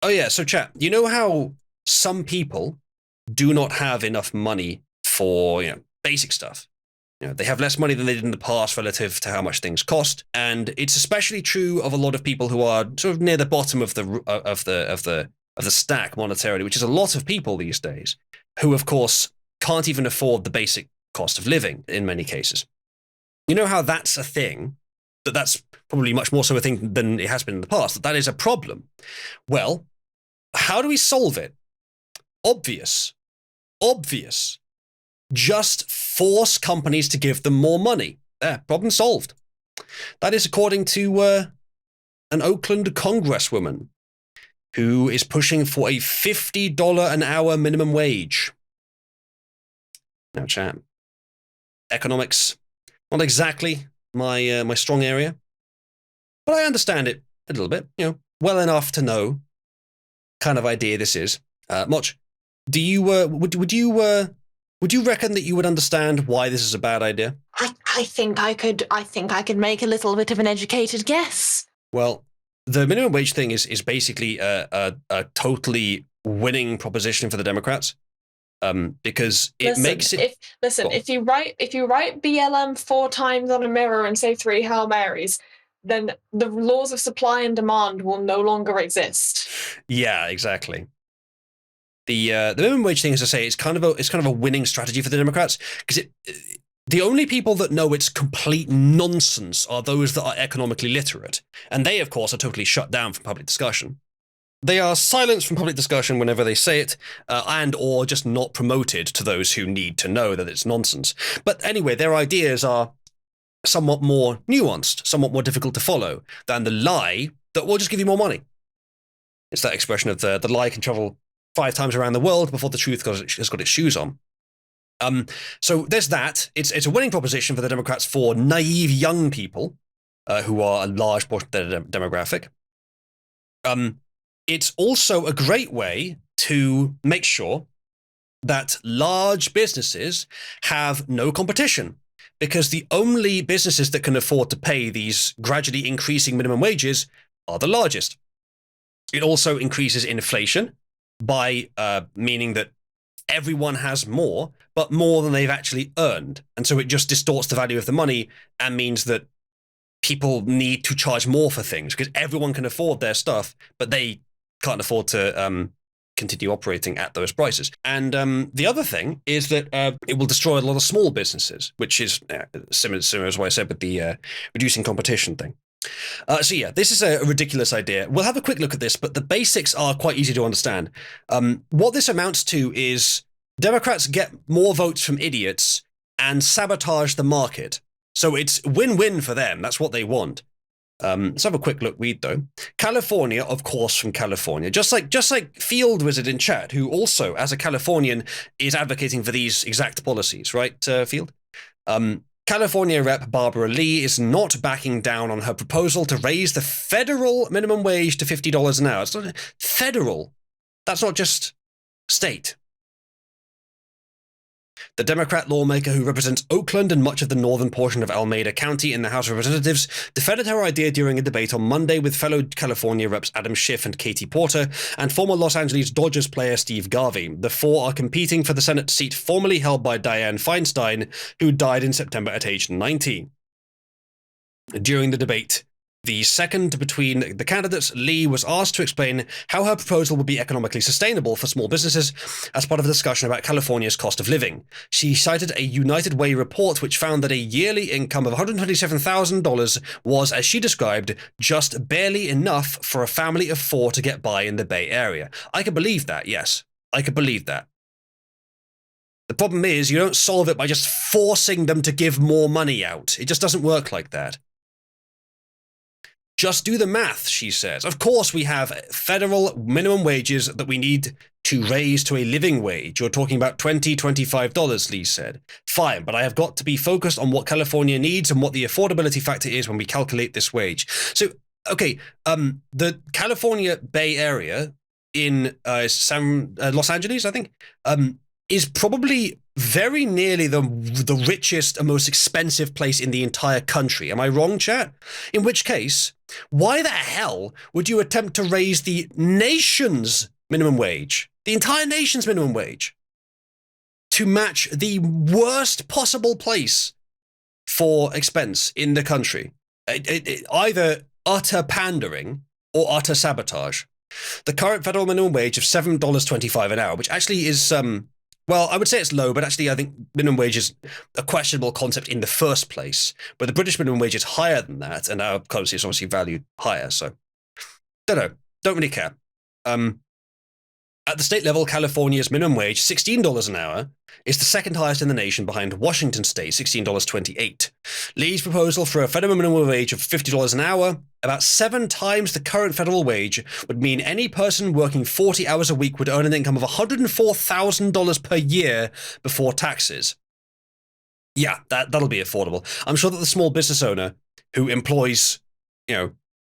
Oh yeah, so chat. You know how some people do not have enough money for basic stuff. They have less money than they did in the past relative to how much things cost, and it's especially true of a lot of people who are sort of near the bottom of the stack monetarily, which is a lot of people these days, who of course can't even afford the basic cost of living in many cases. You know how that's a thing, that's probably much more so a thing than it has been in the past, that is a problem. Well, how do we solve it? Obvious. Obvious. Just force companies to give them more money. There, problem solved. That is according to an Oakland congresswoman who is pushing for a $50 an hour minimum wage. Now, chat. Economics, not exactly my strong area, but I understand it a little bit, well enough to know kind of idea this is. Motch, do you would you reckon that you would understand why this is a bad idea? I think I could make a little bit of an educated guess. Well, the minimum wage thing is basically a totally winning proposition for the Democrats. Because it makes it. If you write BLM 4 times on a mirror and say 3 Hail Marys, then the laws of supply and demand will no longer exist. Yeah, exactly. The minimum wage thing, as I say, is kind of a winning strategy for the Democrats, because the only people that know it's complete nonsense are those that are economically literate, and they, of course, are totally shut down from public discussion. They are silenced from public discussion whenever they say it, and or just not promoted to those who need to know that it's nonsense. But anyway, their ideas are somewhat more nuanced, somewhat more difficult to follow than the lie that will just give you more money. It's that expression of the lie can travel 5 times around the world before the truth has got its shoes on. So there's that. It's a winning proposition for the Democrats for naive young people, who are a large portion of their demographic. It's also a great way to make sure that large businesses have no competition, because the only businesses that can afford to pay these gradually increasing minimum wages are the largest. It also increases inflation by meaning that everyone has more, but more than they've actually earned. And so it just distorts the value of the money and means that people need to charge more for things because everyone can afford their stuff, but they can't afford to continue operating at those prices. And the other thing is that it will destroy a lot of small businesses, which is similar to what I said with the reducing competition thing. So yeah, this is a ridiculous idea. We'll have a quick look at this, but the basics are quite easy to understand. What this amounts to is Democrats get more votes from idiots and sabotage the market. So it's win-win for them. That's what they want. Let's have a quick read though. California, of course, from California, just like Field Wizard in chat, who also, as a Californian, is advocating for these exact policies, right, Field? California Rep. Barbara Lee is not backing down on her proposal to raise the federal minimum wage to $50 an hour. It's not federal. That's not just state. The Democrat lawmaker who represents Oakland and much of the northern portion of Alameda County in the House of Representatives defended her idea during a debate on Monday with fellow California reps Adam Schiff and Katie Porter and former Los Angeles Dodgers player Steve Garvey. The four are competing for the Senate seat formerly held by Dianne Feinstein, who died in September at age 90. During the debate, the second between the candidates, Lee was asked to explain how her proposal would be economically sustainable for small businesses as part of a discussion about California's cost of living. She cited a United Way report which found that a yearly income of $127,000 was, as she described, just barely enough for a family of 4 to get by in the Bay Area. I could believe that, yes. I could believe that. The problem is you don't solve it by just forcing them to give more money out. It just doesn't work like that. Just do the math, she says. Of course we have federal minimum wages that we need to raise to a living wage. You're talking about $20, $25, Lee said. Fine, but I have got to be focused on what California needs and what the affordability factor is when we calculate this wage. So, okay, the California Bay Area in Los Angeles, I think, is probably very nearly the richest and most expensive place in the entire country. Am I wrong, chat? In which case, why the hell would you attempt to raise the nation's minimum wage, the entire nation's minimum wage, to match the worst possible place for expense in the country? Either utter pandering or utter sabotage. The current federal minimum wage of $7.25 an hour, which actually is, well, I would say it's low, but actually I think minimum wage is a questionable concept in the first place. But the British minimum wage is higher than that, and our currency is obviously valued higher, so don't know. Don't really care. At the state level, California's minimum wage, $16 an hour, is the second highest in the nation behind Washington State, $16.28. Lee's proposal for a federal minimum wage of $50 an hour, about 7 times the current federal wage, would mean any person working 40 hours a week would earn an income of $104,000 per year before taxes. Yeah, that'll be affordable. I'm sure that the small business owner who employs,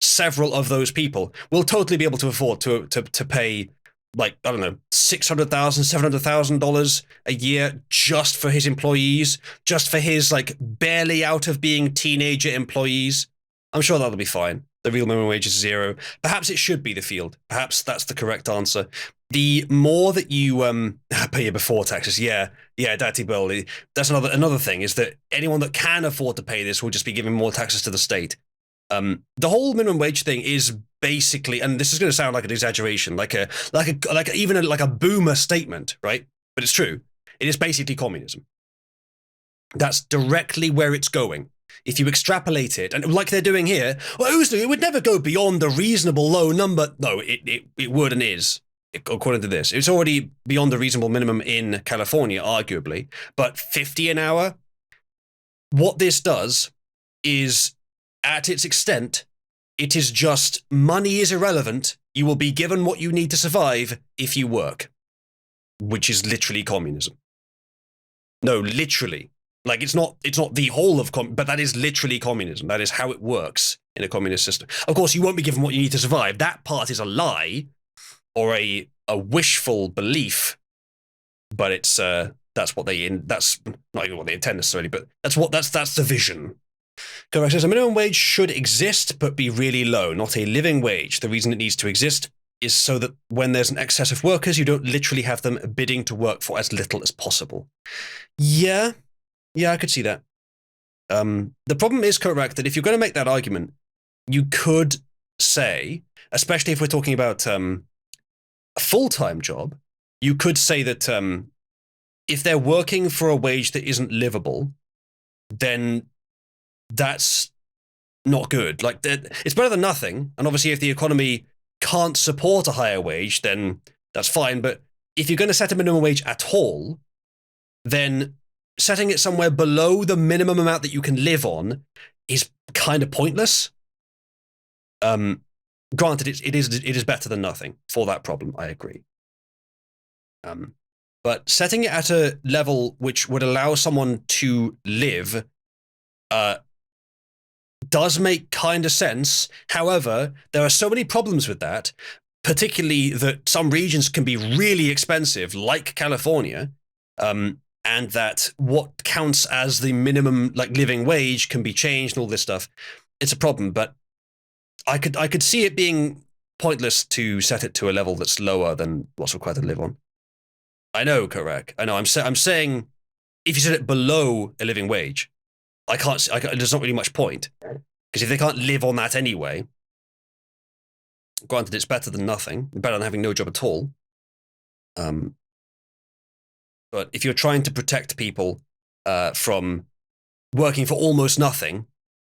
several of those people will totally be able to afford to pay, like, I don't know, $600,000, $700,000 a year just for his employees, just for his, like, barely out of being teenager employees. I'm sure that'll be fine. The real minimum wage is 0. Perhaps it should be the field. Perhaps that's the correct answer. The more that you pay before taxes, yeah, Daddy Bill. That's another thing, is that anyone that can afford to pay this will just be giving more taxes to the state. The whole minimum wage thing is basically, and this is going to sound like an exaggeration, like a boomer statement, right? But it's true. It is basically communism. That's directly where it's going. If you extrapolate it, and like they're doing here, well, Uzalu, it would never go beyond the reasonable low number. No, it would and is, according to this. It's already beyond the reasonable minimum in California, arguably. But 50 an hour, what this does is, at its extent, it is just money is irrelevant. You will be given what you need to survive if you work, which is literally communism. No, literally. Like, it's not the whole of but that is literally communism. That is how it works in a communist system. Of course, you won't be given what you need to survive. That part is a lie or a wishful belief, but it's that's not even what they intend necessarily, but that's the vision. Correct. Says a minimum wage should exist, but be really low, not a living wage. The reason it needs to exist is so that when there's an excess of workers, you don't literally have them bidding to work for as little as possible. Yeah, I could see that. The problem is, correct, that if you're going to make that argument, you could say, especially if we're talking about a full-time job, you could say that if they're working for a wage that isn't livable, then that's not good. Like, it's better than nothing. And obviously, if the economy can't support a higher wage, then that's fine. But if you're going to set a minimum wage at all, then setting it somewhere below the minimum amount that you can live on is kind of pointless. Granted, it is better than nothing for that problem. I agree. But setting it at a level which would allow someone to live does make kind of sense. However, there are so many problems with that, particularly that some regions can be really expensive, like California, and that what counts as the minimum, like, living wage can be changed and all this stuff. It's a problem, but I could see it being pointless to set it to a level that's lower than what's required to live on. I know, correct. I know. I'm saying if you set it below a living wage, there's not really much point, because if they can't live on that anyway, granted, it's better than nothing, better than having no job at all. But if you're trying to protect people from working for almost nothing,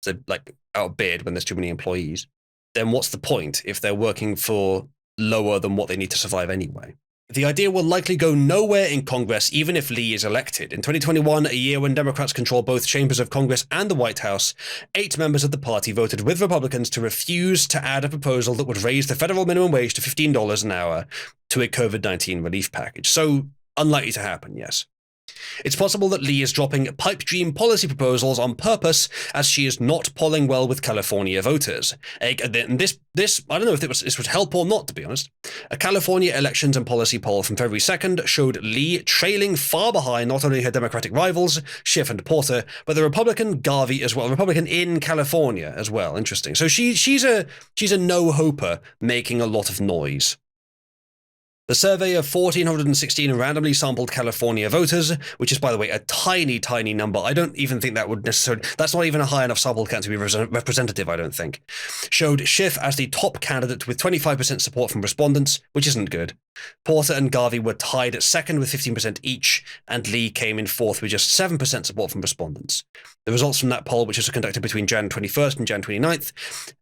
so like outbid when there's too many employees, then what's the point if they're working for lower than what they need to survive anyway? The idea will likely go nowhere in Congress, even if Lee is elected. In 2021, a year when Democrats control both chambers of Congress and the White House, 8 members of the party voted with Republicans to refuse to add a proposal that would raise the federal minimum wage to $15 an hour to a COVID-19 relief package. So, unlikely to happen, yes. It's possible that Lee is dropping pipe dream policy proposals on purpose as she is not polling well with California voters. And this I don't know if this would help or not, to be honest. A California elections and policy poll from February 2nd showed Lee trailing far behind not only her Democratic rivals, Schiff and Porter, but the Republican Garvey as well, Republican in California as well. Interesting. So she's a no-hoper making a lot of noise. The survey of 1,416 randomly sampled California voters, which is, by the way, a tiny, tiny number. I don't even think that would necessarily... That's not even a high enough sample count to be representative, I don't think. Showed Schiff as the top candidate with 25% support from respondents, which isn't good. Porter and Garvey were tied at second with 15% each, and Lee came in fourth with just 7% support from respondents. The results from that poll, which was conducted between Jan 21st and Jan 29th,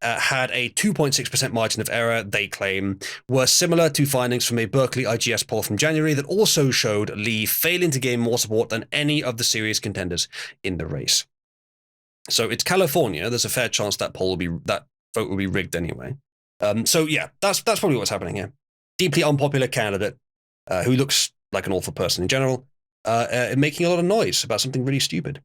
had a 2.6% margin of error, they claim, were similar to findings from a Berkeley IGS poll from January that also showed Lee failing to gain more support than any of the serious contenders in the race. So it's California. There's a fair chance that vote will be rigged anyway. So yeah, that's probably what's happening here. Deeply unpopular candidate who looks like an awful person in general, making a lot of noise about something really stupid.